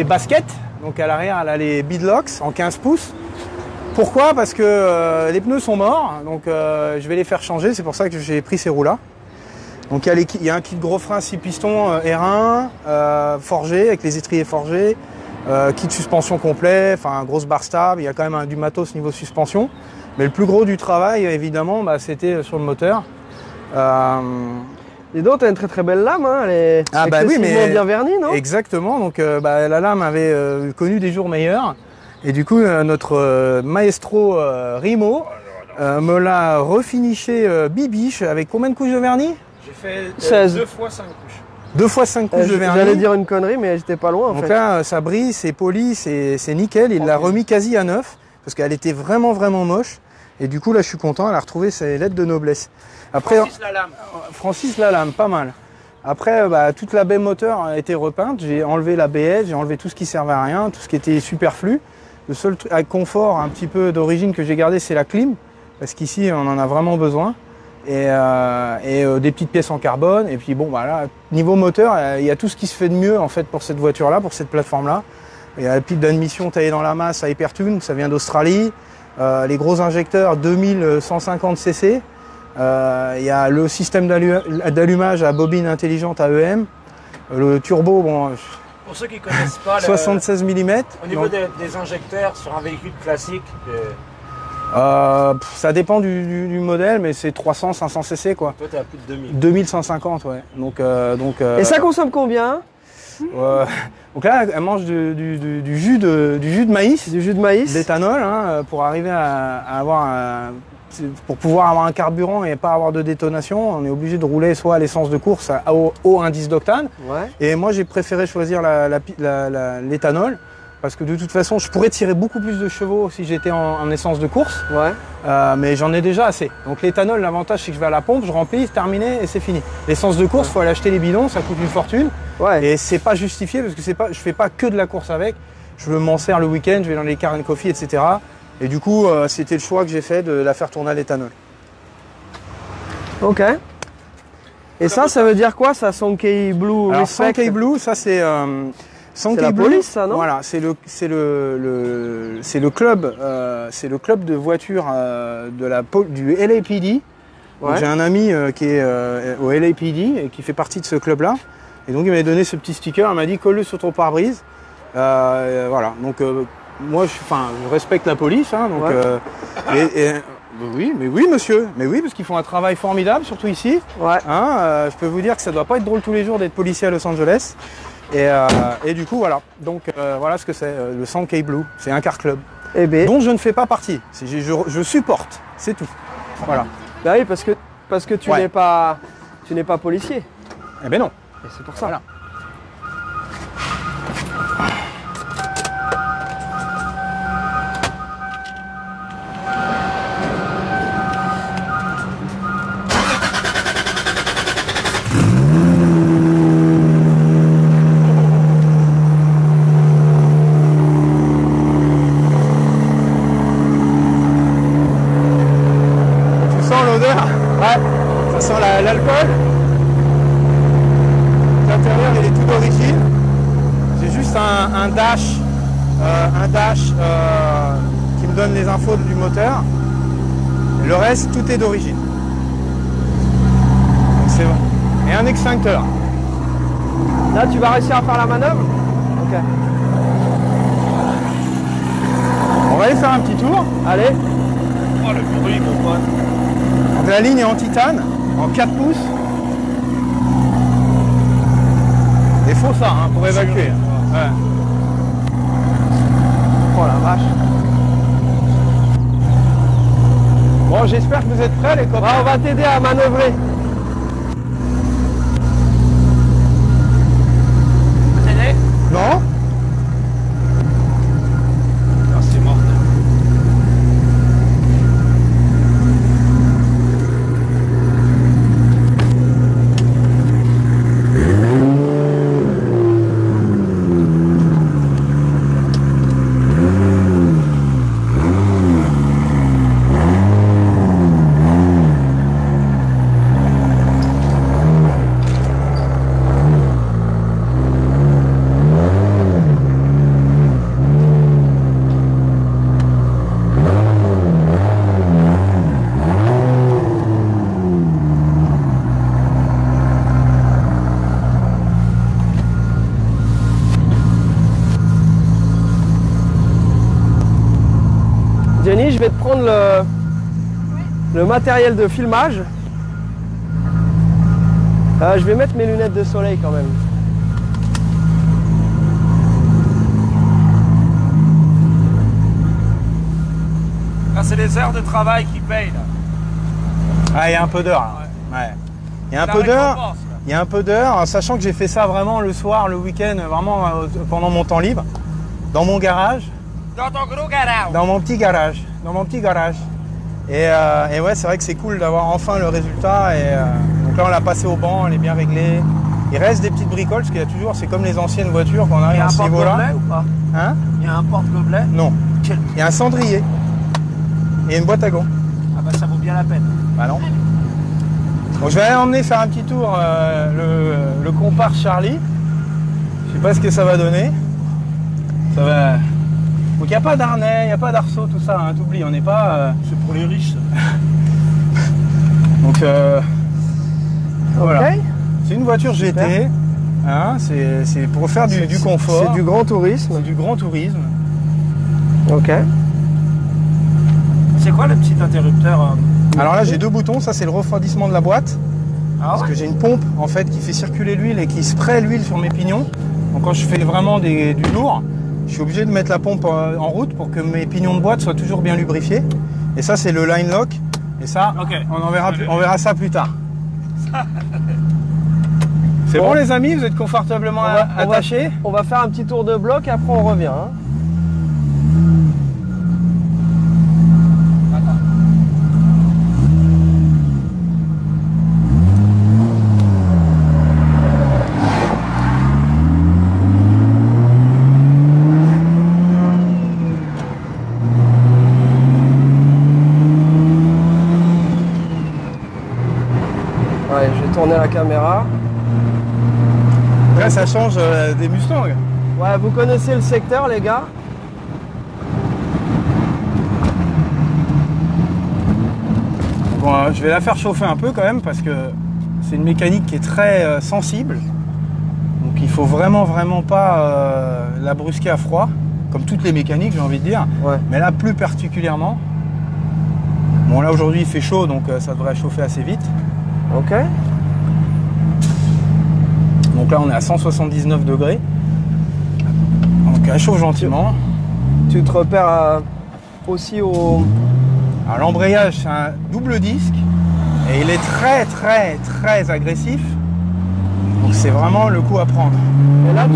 baskets. Donc à l'arrière, elle a les beadlocks en 15 pouces. Pourquoi? Parce que les pneus sont morts. Donc je vais les faire changer. C'est pour ça que j'ai pris ces roues-là. Donc il y a un kit gros frein 6 pistons R1 forgé avec les étriers forgés, kit suspension complet, enfin grosse barre stable, il y a quand même du matos niveau suspension. Mais le plus gros du travail évidemment c'était sur le moteur. Et donc tu as une très très belle lame, hein, elle est excessivement bien vernie, non? Exactement, donc la lame avait connu des jours meilleurs. Et du coup notre maestro Rimo me l'a refiniché bibiche avec combien de couches de vernis? J'ai fait 16. 2 fois 5 couches. 2 fois 5 couches de vernis. J'allais dire une connerie, mais j'étais pas loin en fait. Donc là, ça brille, c'est poli, c'est nickel. Il l'a remis quasi à neuf, parce qu'elle était vraiment moche. Et du coup, là, je suis content, elle a retrouvé ses lettres de noblesse. Après, Francis Lalame, pas mal. Après, toute la baie moteur a été repeinte. J'ai enlevé l'ABS, j'ai enlevé tout ce qui servait à rien, tout ce qui était superflu. Le seul truc avec confort, un petit peu d'origine que j'ai gardé, c'est la clim, parce qu'ici, on en a vraiment besoin. Et des petites pièces en carbone. Et puis bon, voilà, niveau moteur, il y a tout ce qui se fait de mieux en fait pour cette voiture-là, pour cette plateforme-là. Il y a la pile d'admission taillée dans la masse à Hypertune, ça vient d'Australie. Les gros injecteurs 2150 cc. Il y a le système d'allumage à bobine intelligente AEM. Le turbo, bon. Pour ceux qui connaissent pas, 76 mm. Au niveau des injecteurs sur un véhicule classique. Ça dépend du modèle, mais c'est 300-500 cc quoi. Toi, t'es à plus de 2000. 2150, ouais. Donc, et ça consomme combien? Donc là, elle mange du jus de maïs. Du jus de maïs. D'éthanol, hein, pour arriver à avoir pour pouvoir avoir un carburant et pas avoir de détonation, on est obligé de rouler soit à l'essence de course à haut indice d'octane. Ouais. Et moi, j'ai préféré choisir l'éthanol. Parce que de toute façon, je pourrais tirer beaucoup plus de chevaux si j'étais en essence de course. Ouais. Mais j'en ai déjà assez. Donc l'éthanol, l'avantage, c'est que je vais à la pompe, je remplis, c'est terminé et c'est fini. L'essence de course, il faut aller acheter les bidons, ça coûte une fortune. Ouais. Et c'est pas justifié parce que je fais pas que de la course avec. Je m'en sers le week-end, je vais dans les car and coffee, etc. Et du coup, c'était le choix que j'ai fait de la faire tourner à l'éthanol. Ok. Et ça veut dire quoi, ça, Sankei Blue Alors, Respect? Sankei Blue, ça c'est... C'est la police, ça, non? Voilà, c'est le club, de voitures du LAPD. Ouais. J'ai un ami qui est au LAPD et qui fait partie de ce club-là. Et donc il m'avait donné ce petit sticker, il m'a dit colle-le sur ton pare-brise. Voilà, donc moi je respecte la police, hein, donc ouais. oui monsieur, mais oui parce qu'ils font un travail formidable, surtout ici. Ouais. Hein, je peux vous dire que ça doit pas être drôle tous les jours d'être policier à Los Angeles. Et du coup voilà, donc voilà ce que c'est le Sankei Blue, c'est un car club dont je ne fais pas partie, je supporte, c'est tout. Voilà. Bah oui, parce que tu n'es pas policier. Eh ben non. Et c'est pour ça. Voilà. Ça sent l'alcool. L'intérieur il est tout d'origine. J'ai juste un dash qui me donne les infos du moteur. Et le reste, tout est d'origine. C'est bon. Et un extincteur. Là, tu vas réussir à faire la manœuvre? Ok. On va aller faire un petit tour. Allez. Oh, le bruit, mon pote. La ligne est en titane, en 4 pouces. Il faut ça hein, pour évacuer. Ouais. Oh la vache. Bon, j'espère que vous êtes prêts les copains. On va t'aider à manœuvrer. Non? Ah, c'est mort. Jenny, je vais te prendre le matériel de filmage. Je vais mettre mes lunettes de soleil quand même. Ah, c'est les heures de travail qui payent, là. Ah, il y a un peu d'heure. Là. Ouais. Il y a un peu d'heure. Il y a un peu d'heure, sachant que j'ai fait ça vraiment le soir, le week-end, vraiment pendant mon temps libre, dans mon garage. Dans ton gros garage. Dans mon petit garage. Et ouais, c'est vrai que c'est cool d'avoir enfin le résultat. Donc là, on l'a passé au banc, elle est bien réglée. Il reste des petites bricoles, parce qu'il y a toujours, c'est comme les anciennes voitures quand on arrive à ce niveau-là. ou pas? Hein? Il y a un porte-gobelet? Non. Il y a un cendrier. Et une boîte à gants. Ah bah ça vaut bien la peine. Bah non. Donc je vais aller emmener faire un petit tour le comparse Charlie. Je sais pas ce que ça va donner. Ça va. Donc il n'y a pas d'harnais, il n'y a pas d'arceau, tout ça, hein, t'oublies, on n'est pas... C'est pour les riches, ça. Donc voilà. Ok. C'est une voiture GT, hein, c'est pour faire du confort. C'est du grand tourisme. C'est du grand tourisme. Ok. C'est quoi le petit interrupteur? Alors là j'ai deux boutons, ça c'est le refroidissement de la boîte. Ah Parce ouais? que j'ai une pompe en fait qui fait circuler l'huile et qui spray l'huile sur mes pignons. Donc quand je fais vraiment du lourd, je suis obligé de mettre la pompe en route pour que mes pignons de boîte soient toujours bien lubrifiés. Et ça c'est le line lock. Et ça, Ok. on verra ça plus tard. C'est bon les amis, vous êtes confortablement attachés? On va faire un petit tour de bloc et après on revient. Hein. Ouais, je vais tourner la caméra. Là ça change des Mustangs. Ouais, vous connaissez le secteur les gars? Bon, je vais la faire chauffer un peu quand même parce que c'est une mécanique qui est très sensible. Donc il faut vraiment pas la brusquer à froid, comme toutes les mécaniques j'ai envie de dire. Ouais. Mais là plus particulièrement. Bon là aujourd'hui il fait chaud donc ça devrait chauffer assez vite. Ok. Donc là on est à 179 degrés. Donc elle chauffe gentiment. Tu te repères aussi au... Alors l'embrayage c'est un double disque et il est très agressif. Donc c'est vraiment le coup à prendre. Et là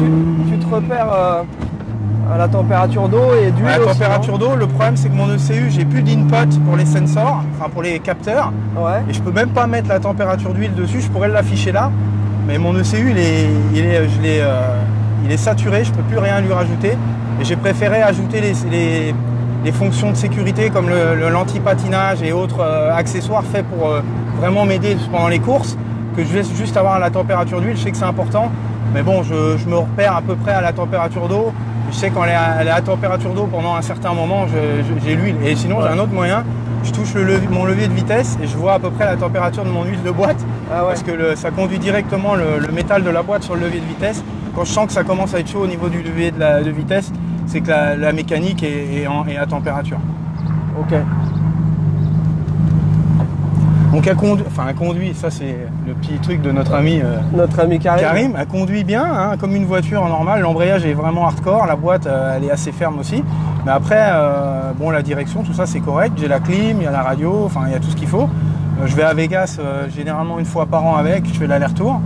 tu te repères à la température d'eau et d'huile. La aussi, température d'eau, le problème c'est que mon ECU, j'ai plus d'input pour les sensors, enfin pour les capteurs. non? Ouais. Et je peux même pas mettre la température d'huile dessus, je pourrais l'afficher là. Mais mon ECU, il est saturé, je peux plus rien lui rajouter. Et j'ai préféré ajouter des fonctions de sécurité comme l'anti-patinage et autres accessoires faits pour vraiment m'aider pendant les courses, que je vais juste avoir la température d'huile, je sais que c'est important, mais bon, je me repère à peu près à la température d'eau. Je sais quand elle est à température d'eau pendant un certain moment, j'ai l'huile. Et sinon, j'ai un autre moyen, je touche mon levier de vitesse et je vois à peu près la température de mon huile de boîte, parce que ça conduit directement le métal de la boîte sur le levier de vitesse. Quand je sens que ça commence à être chaud au niveau du levier de vitesse, c'est que la mécanique est à température. Ok. Donc elle conduit, ça c'est le petit truc de notre ami Karim. Elle conduit bien, hein, comme une voiture normale. L'embrayage est vraiment hardcore, la boîte elle est assez ferme aussi. Mais après, bon, la direction, tout ça c'est correct. J'ai la clim, il y a la radio, enfin il y a tout ce qu'il faut. Je vais à Vegas généralement une fois par an avec, je fais l'aller-retour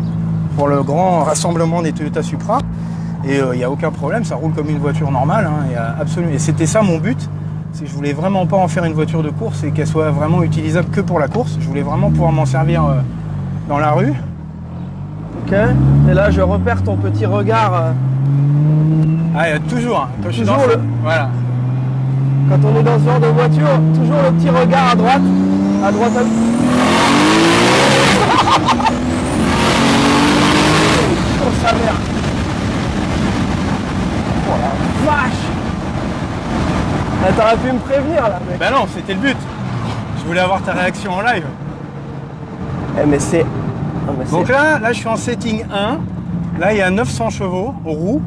pour le grand rassemblement des Toyota Supra. Et il n'y a aucun problème, ça roule comme une voiture normale. Hein, et c'était ça mon but. Je voulais vraiment pas en faire une voiture de course et qu'elle soit vraiment utilisable que pour la course. Je voulais vraiment pouvoir m'en servir dans la rue. Ok. Et là, je repère ton petit regard. Ah, il y a toujours. Quand je suis toujours voilà. Quand on est dans ce genre de voiture, toujours le petit regard à droite. À droite. Oh sa mère. Oh la vache. T'aurais pu me prévenir là, mec. Ben non, c'était le but. Je voulais avoir ta réaction en live. Mais c'est... Donc là, je suis en setting 1. Là, il y a 900 chevaux aux roues.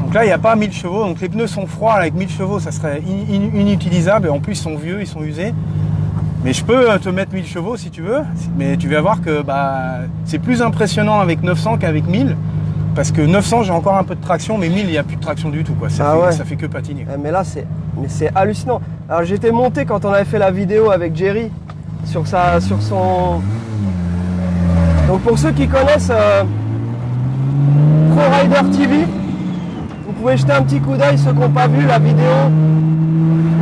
Donc là, il n'y a pas 1000 chevaux. Donc les pneus sont froids. Avec 1000 chevaux, ça serait inutilisable. Et en plus, ils sont vieux, ils sont usés. Mais je peux te mettre 1000 chevaux si tu veux. Mais tu vas voir que c'est plus impressionnant avec 900 qu'avec 1000. Parce que 900, j'ai encore un peu de traction, mais 1000, il n'y a plus de traction du tout, quoi. Ça fait que patiner. Mais là, c'est hallucinant. Alors, j'étais monté quand on avait fait la vidéo avec Jerry sur son... Donc, pour ceux qui connaissent Pro Rider TV, vous pouvez jeter un petit coup d'œil, ceux qui n'ont pas vu la vidéo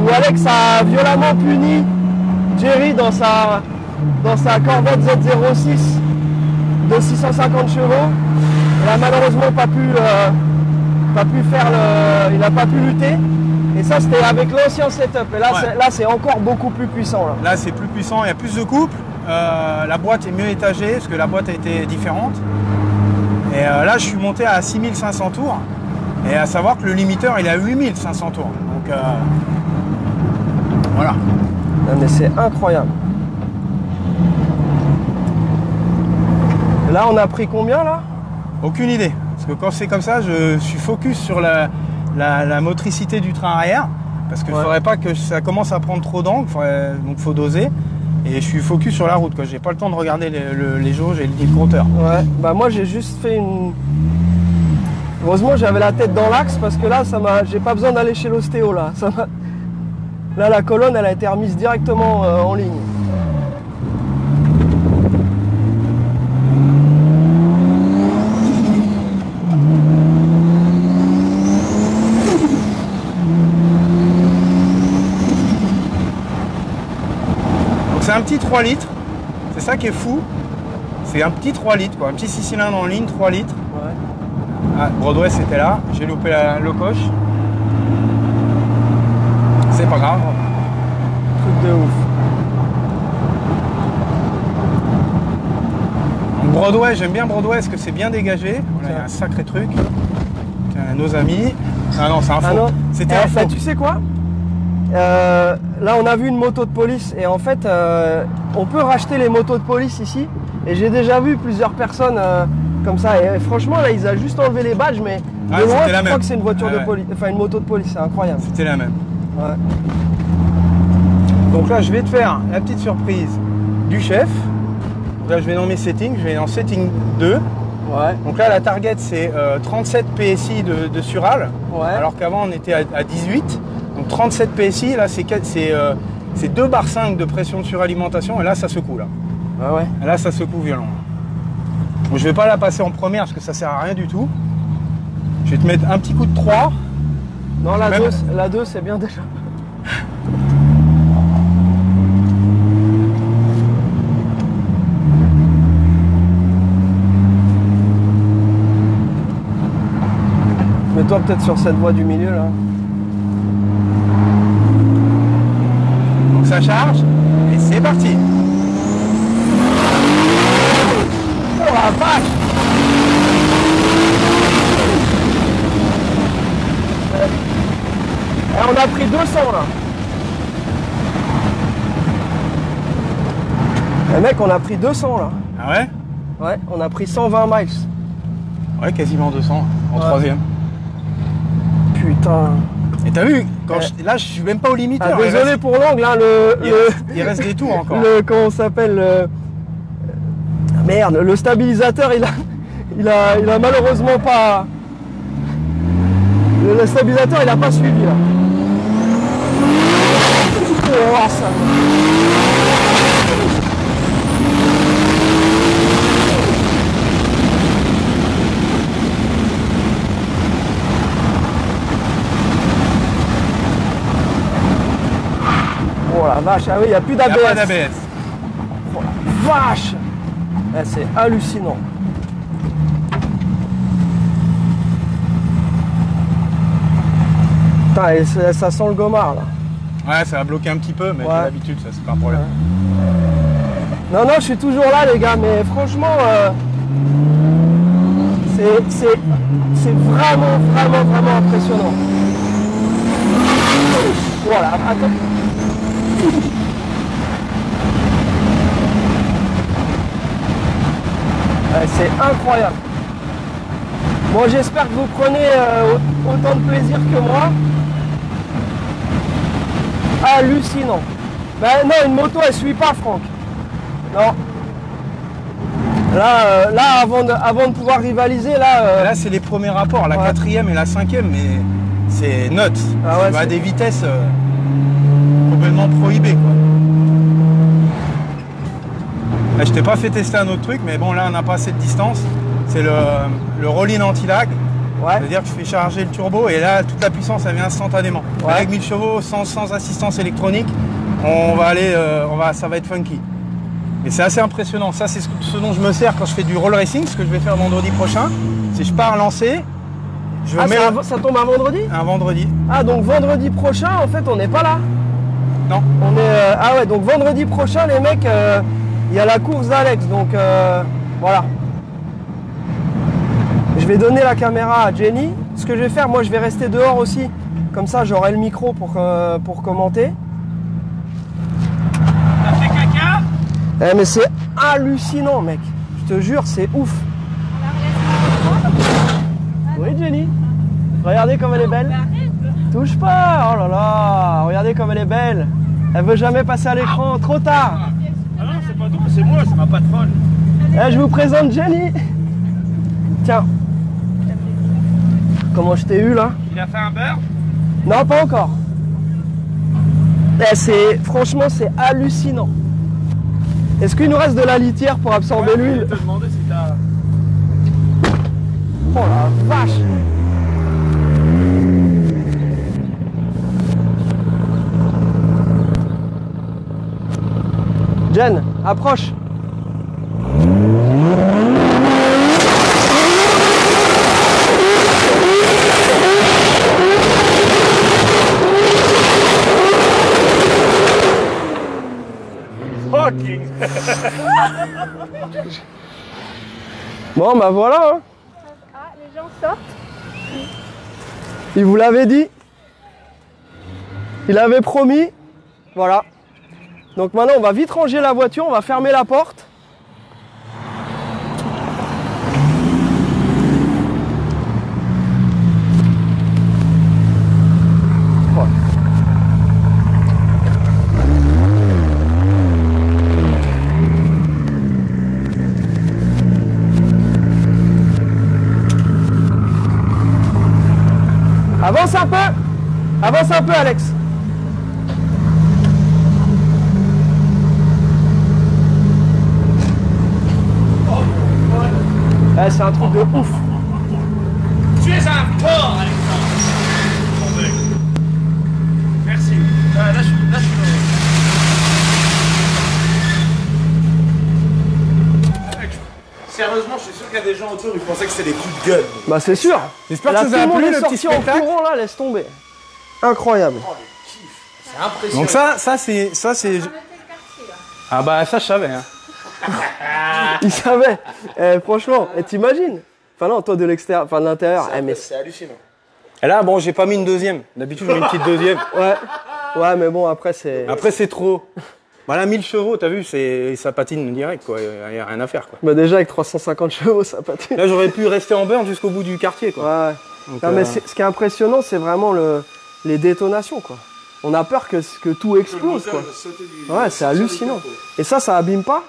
où Alex a violemment puni Jerry dans sa Corvette Z06 de 650 chevaux. Il n'a malheureusement pas pu faire il n'a pas pu lutter. Et ça c'était avec l'ancien setup. Et là c'est encore beaucoup plus puissant. Là c'est plus puissant, il y a plus de couple. La boîte est mieux étagée parce que la boîte a été différente. Et là je suis monté à 6500 tours. Et à savoir que le limiteur il est à 8500 tours. Donc voilà. Non, mais c'est incroyable. Là on a pris combien là? Aucune idée, parce que quand c'est comme ça, je suis focus sur la motricité du train arrière, parce qu'il ne faudrait pas que ça commence à prendre trop d'angle, donc il faut doser, et je suis focus sur la route, j'ai pas le temps de regarder les jauges et le compteur. Ouais, moi j'ai juste fait une... Heureusement j'avais la tête dans l'axe, parce que là, j'ai pas besoin d'aller chez l'ostéo, là. Là la colonne, elle a été remise directement en ligne. C'est un petit 3 litres, c'est ça qui est fou. C'est un petit 3 litres, quoi. Un petit 6 cylindres en ligne, 3 litres. Ouais. Ah, Broadway c'était là, j'ai loupé le coche. C'est pas grave. Truc de ouf. Donc Broadway, j'aime bien Broadway parce que c'est bien dégagé. Voilà, il y a un sacré truc. Nos amis. Ah non, c'est un faux. C'était un faux. Tu sais quoi? Là on a vu une moto de police et en fait on peut racheter les motos de police ici et j'ai déjà vu plusieurs personnes comme ça et franchement là ils ont juste enlevé les badges mais de loin je crois que c'est une voiture de police, enfin une moto de police, c'est incroyable. C'était la même. Ouais. Donc là je vais te faire la petite surprise du chef. Donc là je vais dans mes settings, je vais dans setting 2. Ouais. Donc là la target c'est 37 PSI de sural, alors qu'avant on était à 18. Donc 37 PSI, là c'est 2 bar 5 de pression de suralimentation et là ça secoue là. Ah ouais. Et là ça secoue violent. Donc, je vais pas la passer en première parce que ça sert à rien du tout. Je vais te mettre un petit coup de 3. Non la 2 c'est bien déjà. Mets-toi peut-être sur cette voie du milieu là. Donc ça charge et c'est parti. Oh la vache! Et on a pris 200 là. Les mecs, on a pris 200 là. Ah ouais? Ouais, on a pris 120 miles. Ouais, quasiment 200 en Ouais. troisième. Putain. Et t'as vu, là je suis même pas au limiteur. Ah, désolé pour l'angle, hein, Il reste des tours encore. comment on s'appelle merde, le stabilisateur il a malheureusement pas. Le stabilisateur il a pas suivi là. Oh, ça. Oh la vache, ah oui, il n'y a plus Il n'y a d'ABS. pas d'ABS. Oh la vache! Eh, c'est hallucinant. Putain, et ça sent le gomard là. Ouais, ça va bloquer un petit peu, mais Ouais. j'ai l'habitude, ça c'est pas un problème. Non, non, je suis toujours là les gars, mais franchement, c'est vraiment, vraiment, vraiment impressionnant. Voilà, attends. C'est incroyable. Bon, j'espère que vous prenez autant de plaisir que moi. Hallucinant. Ben non, une moto, elle suit pas, Franck. Non. Là, avant de pouvoir rivaliser, là... Là, c'est les premiers rapports, la Ouais. 4e et la 5e, mais c'est nuts. Ah ouais, Tu vas à c'est- des vitesses complètement prohibées, quoi. Là, je t'ai pas fait tester un autre truc, mais bon, là, on n'a pas assez de distance. C'est le roll-in anti-lag. ouais. C'est-à-dire que je fais charger le turbo et là, toute la puissance, elle vient instantanément. Ouais. Avec 1000 chevaux, sans assistance électronique, ça va être funky. Et c'est assez impressionnant. Ça, c'est ce dont je me sers quand je fais du roll racing, ce que je vais faire vendredi prochain. C'est je pars lancer, je Ah, mets ça tombe un vendredi? un vendredi. Ah, donc vendredi prochain, en fait, on n'est pas là. Non. On est... ah ouais, donc vendredi prochain, les mecs, il y a la course d'Alex, donc voilà. Je vais donner la caméra à Jenny. Ce que je vais faire, moi, je vais rester dehors aussi. Comme ça, j'aurai le micro pour commenter. T'as fait caca? Eh, mais c'est hallucinant, mec. Je te jure, c'est ouf. Oui, Jenny. Regardez comme elle est belle. Touche pas. Oh là là. Regardez comme elle est belle. Elle veut jamais passer à l'écran. Trop tard. Ah non, c'est pas toi, c'est moi, c'est ma patronne. Eh, je vous présente Jenny. Tiens. Comment je t'ai eu là? Il a fait un beurre? Non, pas encore. Eh, franchement, c'est hallucinant. Est-ce qu'il nous reste de la litière pour absorber l'huile? Je vais te demander si t'as... Oh la vache. Jen, approche. Fucking. Bon, bah voilà. Hein. Ah, les gens sortent. Il vous l'avait dit. Il avait promis. Voilà. Donc maintenant, on va vite ranger la voiture, on va fermer la porte. Voilà. Avance un peu. Avance un peu, Alex. Eh, c'est un truc de ouf. Tu es un porc, Alexandre. Merci. Là, je suis... Sérieusement, je suis sûr qu'il y a des gens autour, ils pensaient que c'était des coups de gueule. Bah c'est sûr. J'espère Là, que ça tout vous a le monde plu, est le petit sorti en spectacle. courant là, laisse tomber. Incroyable. Oh, le kiff. C'est impressionnant. Donc ça c'est... On a noté le quartier, là. Ah bah ça je savais. Hein. Il savait. Franchement, t'imagines? Enfin non, toi de l'extérieur, enfin de l'intérieur. Mais C'est hallucinant. Et là bon j'ai pas mis une deuxième. D'habitude je mets une petite deuxième. ouais, mais bon après c'est. Après c'est trop. Voilà 1000 chevaux, t'as vu, ça patine direct quoi. Il y a rien à faire quoi. Bah déjà avec 350 chevaux, ça patine. Là j'aurais pu rester en burn jusqu'au bout du quartier quoi. Ouais. Donc, Non, mais ce qui est impressionnant, c'est vraiment les détonations quoi. On a peur que tout explose quoi. Ouais, c'est hallucinant. Et ça abîme pas?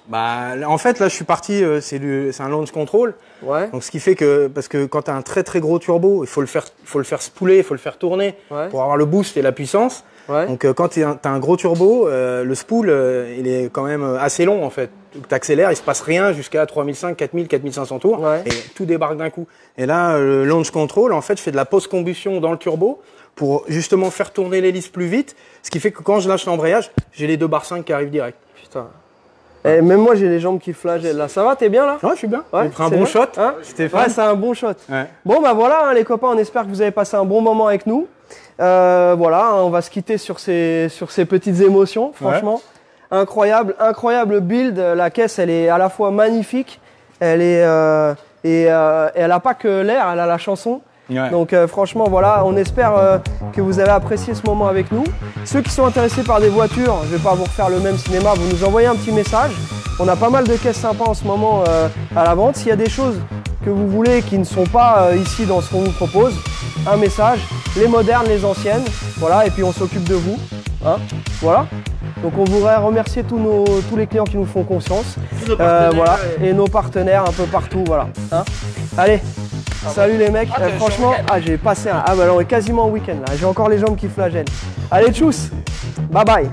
Bah en fait là je suis parti, c'est un launch control. Ouais. Donc ce qui fait que parce que quand tu as un très très gros turbo, il faut le faire spooler, il faut le faire tourner Ouais. pour avoir le boost et la puissance. Ouais. Donc quand tu as un gros turbo, le spool il est quand même assez long en fait. Tu accélères, il se passe rien jusqu'à 3500, 4000, 4500 tours Ouais. et tout débarque d'un coup. Et là le launch control en fait, je fais de la post-combustion dans le turbo pour justement faire tourner l'hélice plus vite, ce qui fait que quand je lâche l'embrayage, j'ai les 2 bar 5 qui arrivent direct. Putain. Et même moi j'ai les jambes qui flagellent là. Ça va, t'es bien là? Ouais, je suis bien. Ouais, J'ai pris un c'est bon bien. shot. Hein? Stéphane. Ouais, c'est un bon shot. Ouais. Bon bah voilà hein, les copains, on espère que vous avez passé un bon moment avec nous. Voilà, hein, on va se quitter sur ces petites émotions, franchement. Incroyable build, la caisse elle est à la fois magnifique, elle est et elle a pas que l'air, elle a la chanson. Ouais. Donc franchement voilà, on espère que vous avez apprécié ce moment avec nous. Ceux qui sont intéressés par des voitures, je vais pas vous refaire le même cinéma, vous nous envoyez un petit message. On a pas mal de caisses sympas en ce moment à la vente. S'il y a des choses que vous voulez qui ne sont pas ici dans ce qu'on vous propose, un message, les modernes, les anciennes, voilà, et puis on s'occupe de vous. Hein, voilà. Donc on voudrait remercier tous les clients qui nous font confiance. Voilà, et nos partenaires un peu partout, voilà. Hein. Allez, salut les mecs. Franchement, j'ai passé un. Ah bah là on est quasiment en week-end là. J'ai encore les jambes qui flagellent. Allez tchuss. Bye bye.